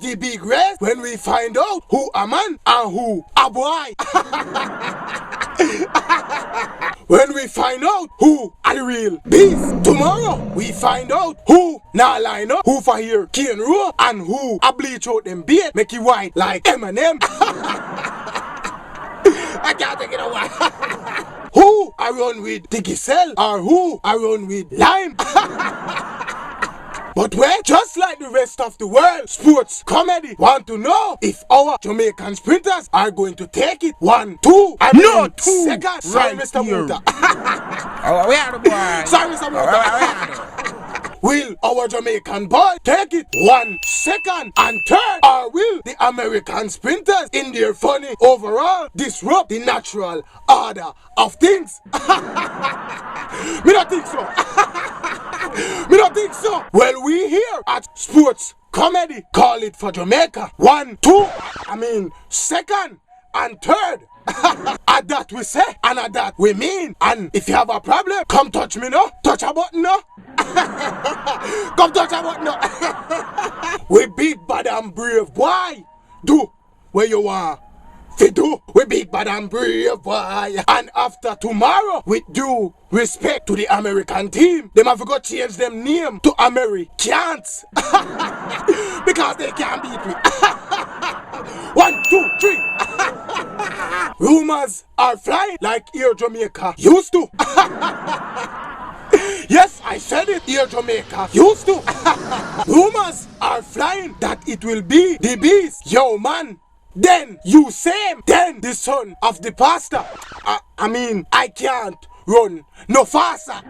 the big race when we find out who a man and who a boy. When we find out who are the real beast. Tomorrow we find out who now line up, who for here cane rope, and who a bleach out them beard, make it white like Eminem. I can't take it away. Who I run with the Giselle or who I run with Lime. But wait, just like the rest of the world, sports comedy want to know if our Jamaican sprinters are going to take it 1, 2, no 2 seconds. Sorry, Mr. Muta. Oh, we are the boy. Sorry, Mr. Muta. Will our Jamaican boy take it 1 second and turn, or will the American sprinters in their funny overall disrupt the natural order of things? Me don't think so. Me don't think so. Well, we here at Sports Comedy call it for Jamaica 1, 2, second and third. At that we say, and at that we mean. And if you have a problem, come touch me no. Touch a button no. Come touch a button no. We big bad and brave boy. Do where you are. Fi do. We big bad and brave boy. And after tomorrow, with due respect to the American team, them have got change them name to Americans. Because they can't beat me. 1, 2, 3. Rumors are flying like Air Jamaica used to. Yes, I said it, Air Jamaica used to. Rumors are flying that it will be the beast, yo man. Then you same, then the son of the pastor. I can't run no faster.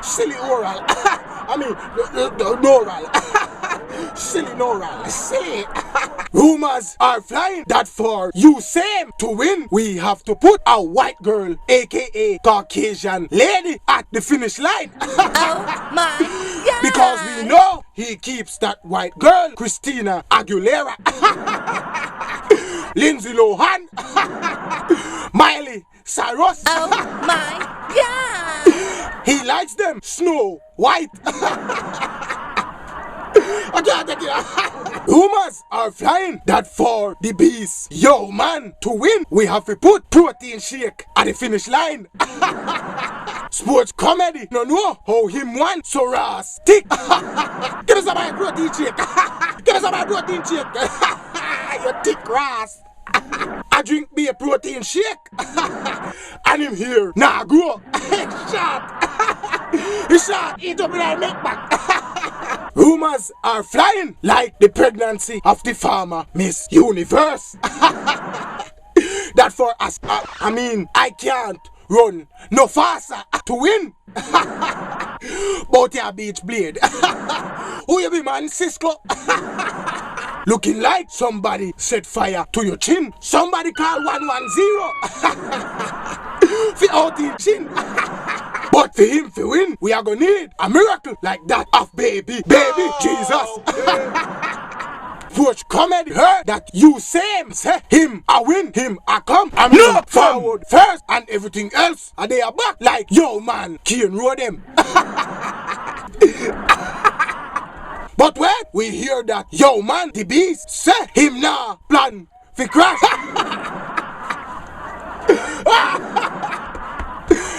Silly oral. Noral. Silly noral. Silly. Rumors are flying that for you same to win, we have to put a white girl, aka Caucasian lady, at the finish line. Oh my God. Because we know he keeps that white girl, Christina Aguilera, Lindsay Lohan, Miley Cyrus. Oh my God. He likes them snow white. I can't take it. Rumors are flying that for the beast, yo man, to win, we have to put protein shake at the finish line. Sports comedy, no know how him want so RASS stick. Give us some protein shake. Give us some protein shake. You thick RASS. I drink me a protein shake. And him here, nah grow. Shot. He shot, eat up like make back. Rumors are flying like the pregnancy of the farmer, Miss Universe. That for us, I can't run no faster to win. But your beach blade. Who you be, man, Cisco? Looking like somebody set fire to your chin. Somebody call 110. For out in chin. But for him to win, we are gonna need a miracle like that of baby Jesus. Sports comedy heard that you same say him a win, him a come. I'm not forward first and everything else. And they are back like yo man, Kian row them. But when we hear that yo man, the beast, say him now plan fi crash.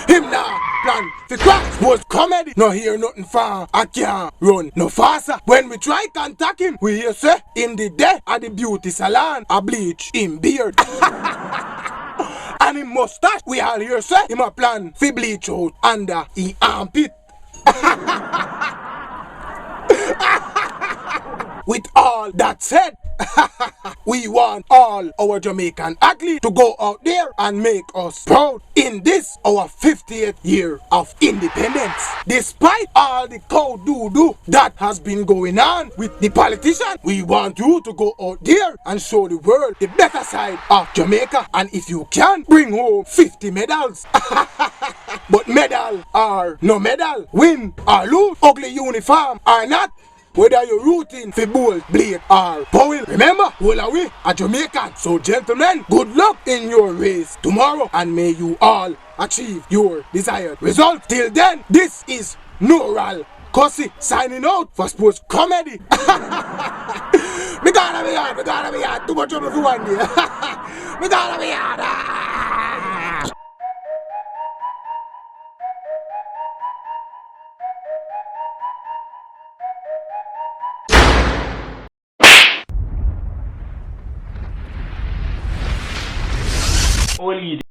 Him now plan fi crash. Sports comedy no hear nothing far. I can't run no faster. When we try contact him, we hear say in the day at the beauty salon a bleach him beard. And him mustache we all hear say him a plan fi bleach out under he armpit. With all that said, we want all our Jamaican athletes to go out there and make us proud in this our 50th year of independence. Despite all the cow doo-doo that has been going on with the politicians, we want you to go out there and show the world the better side of Jamaica. And if you can, bring home 50 medals. But medal or no medal, win or lose, ugly uniform or not, whether you're rooting for Bull, Blade or Powell, remember, all are we a Jamaican. So gentlemen, good luck in your race tomorrow and may you all achieve your desired result. Till then, this is Noral Kosi signing out for Sports Comedy. Me gonna be hard. Too much trouble for one day. Me gonna be hard. Only